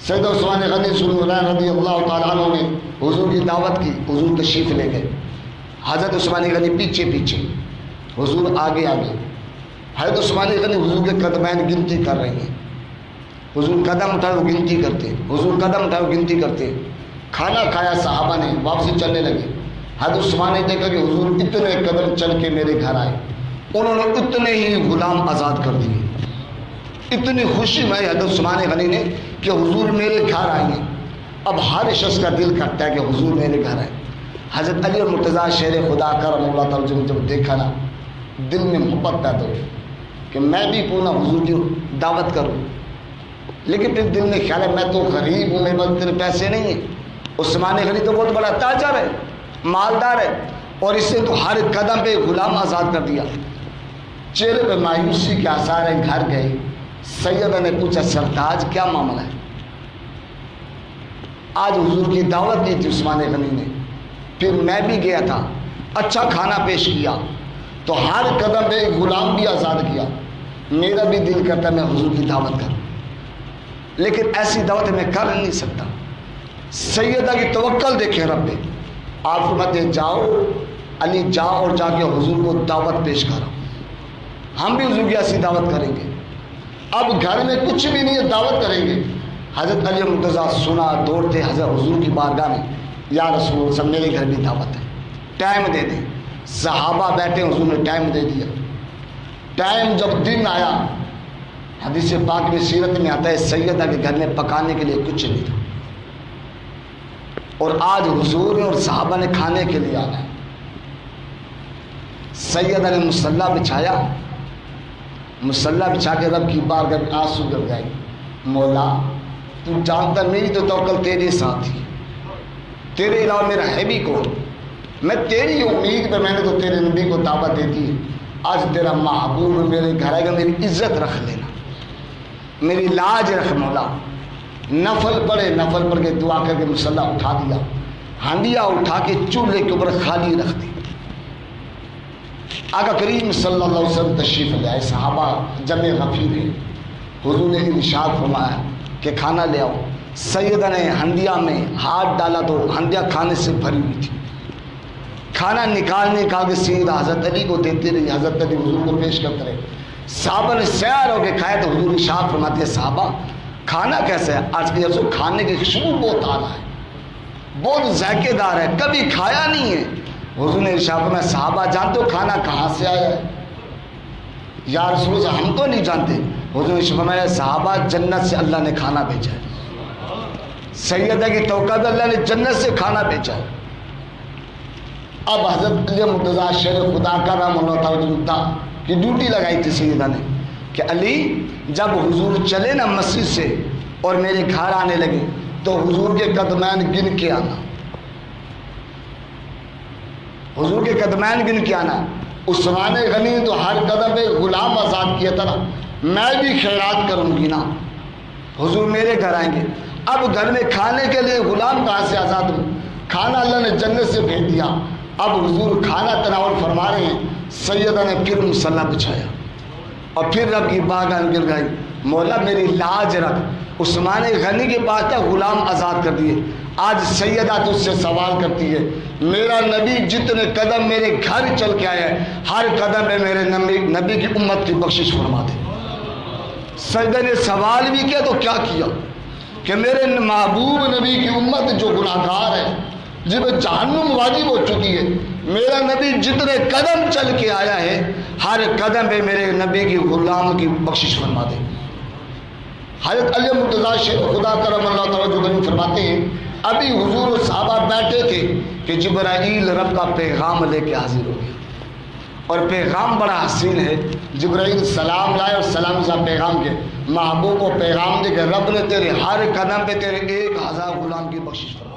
سید عثمان غنی سنورین رضی اللہ تعالیٰ عنہ نے حضور کی دعوت کی، حضور تشریف لے گئے، حضرت عثمان غنی پیچھے پیچھے، حضور آگے آگے۔ حضرت عثمان غنی حضور کے قدمین گنتی کر رہے ہیں، حضور قدم اٹھائے وہ گنتی کرتے، حضور قدم اٹھائے وہ گنتی کرتے۔ کھانا کھایا صحابہ نے، واپسی چلنے لگے۔ حضرت عثمان نے دیکھا کہ حضور اتنے قدم چل کے میرے گھر آئے، انہوں نے اتنے ہی غلام آزاد کر دیے۔ اتنی خوشی میں حضرت عثمان غنی نے کہ حضور میرے گھر آئیں گے۔ اب ہر شخص کا دل کرتا ہے کہ حضور میرے گھر آئے۔ حضرت علی اور مرتضیٰ شیر خدا کرم اللہ تعالیٰ نے جب دیکھا نا، دل میں محبت پیدا ہوئی کہ میں بھی کیوں نہ حضور کی دعوت کروں، لیکن پھر دل میں خیال ہے میں تو غریب ہوں، میرے پاس اتنے پیسے نہیں ہیں۔ عثمان غنی تو بہت بڑا تاجر ہے، مالدار ہے، اور اس نے تو ہر قدم پہ غلام آزاد کر دیا۔ چہرے پہ مایوسی کے آثار ہیں۔ گھر گئے، سیدہ نے پوچھا سرتاج کیا معاملہ ہے؟ آج حضور کی دعوت دی تھی عثمان غنی نے، پھر میں بھی گیا تھا، اچھا کھانا پیش کیا، تو ہر قدم پہ ایک غلام بھی آزاد کیا۔ میرا بھی دل کرتا ہے میں حضور کی دعوت کروں، لیکن ایسی دعوت میں کر نہیں سکتا۔ سیدہ کی توکل دیکھیں رب پہ، آپ فرماتے ہیں جاؤ علی جاؤ اور جا کے حضور کو دعوت پیش کرو۔ ہم بھی حضور کی ایسی دعوت کریں گے۔ اب گھر میں کچھ بھی نہیں ہے، دعوت کریں گے۔ حضرت علی مرتضیٰ سنا، دوڑتے حضرت حضور کی بارگاہ میں، یا رسول اللہ صلی میرے گھر بھی دعوت ہے، ٹائم دے دیں۔ صحابہ بیٹھے، حضور نے ٹائم دے دیا۔ ٹائم جب دن آیا، حدیث پاک میں سیرت میں آتا ہے سیدہ کے گھر میں پکانے کے لیے کچھ نہیں تھا، اور آج حضور اور صحابہ نے کھانے کے لیے آنا ہے۔ سیدہ نے مصلی بچھایا، مصلی بچھا کے رب کی بارگاہ میں آنسو گر گئے، مولا تو جانتا میری تو توکل تیرے ساتھ ہی، تیرے علاوہ میرا ہے بھی کون؟ میں تیری امید پہ میں نے تو تیرے نبی کو دعوت دے دی ہے۔ آج تیرا محبوب میرے گھر آئے گا، میری عزت رکھ لینا، میری لاج رکھ مولا۔ نفل پڑھے، نفل پڑھ کے دعا کر کے مصلی اٹھا دیا، ہانڈیا اٹھا کے چولہے کے اوپر خالی رکھ دی۔ آقا کریم صلی اللہ علیہ وسلم تشریف لے آئے، صحابہ جمع غفیر ہیں۔ حضور نے ارشاد فرمایا کہ کھانا لے آؤ۔ سیدہ نے ہنڈیا میں ہاتھ ڈالا تو ہنڈیا کھانے سے بھری ہوئی تھی۔ کھانا نکالنے کا کہ سیدہ حضرت علی کو دیتے رہی، حضرت علی حضور کو پیش کرتے رہے۔ صحابہ نے سیر ہو کے کھایا تو حضور ارشاد فرماتے ہیں صحابہ کھانا کیسا ہے؟ آج کی رسول کھانے کی خوشبو بہت اعلیٰ ہے، بہت ذائقے دار ہے، کبھی کھایا نہیں ہے۔ حضور نے ارشاد فرمایا صحابہ جانتے ہو کھانا کہاں سے آیا ہے؟ یا رسول اللہ ہم تو نہیں جانتے۔ حضور نے فرمایا صحابہ جنت سے اللہ نے کھانا بھیجا ہے، سیدہ کی توقع اللہ نے جنت سے کھانا بھیجا ہے۔ اب حضرت علی مرتضیٰ شیر خدا کا رحمہ اللہ تعالیٰ کی ڈیوٹی لگائی تھی سیدہ نے کہ علی جب حضور چلے نا مسجد سے اور میرے گھر آنے لگے تو حضور کے قدمین گن کے آنا، حضور کے قدمین گن کے آنا۔ عثمان غنی نے تو ہر قدم پہ غلام آزاد کیا تھا نا، میں بھی خیرات کروں گی نا، حضور میرے گھر آئیں گے۔ اب گھر میں کھانے کے لیے غلام کہاں سے آزاد ہوں؟ کھانا اللہ نے جنت سے بھیج دیا۔ اب حضور کھانا تناول فرما رہے ہیں، سیدہ نے پھر مصلی بچھایا اور پھر رب کی بارگاہ میں گر گئی، مولا میری لاج رکھ۔ عثمان غنی کے پاس تھا غلام آزاد کر دیے، آج سیدہ تجھ سے سوال کرتی ہے میرا نبی جتنے قدم میرے گھر چل کے آیا ہے ہر قدم میں میرے نبی کی امت کی بخشش فرما دے۔ سیدہ نے سوال بھی کیا تو کیا کیا کہ میرے محبوب نبی کی امت جو گناہ گار ہے، جن پہ جہنم واجب ہو چکی ہے، میرا نبی جتنے قدم چل کے آیا ہے ہر قدم پہ میرے نبی کی غلام کی بخشش فرما دے۔ حضرت علی مرتضیٰ شیخ خدا کرم اللہ تعالیٰ جو فرماتے ہیں ابھی حضور و صحابہ بیٹھے تھے کہ جبرائیل رب کا پیغام لے کے حاضر ہو گیا، اور پیغام بڑا حسین ہے۔ جبرائیل سلام لائے اور سلام سا پیغام کے محبوب کو پیغام دے کہ رب نے تیرے ہر قدم پہ تیرے 1000 غلام کی بخشش فرمائی۔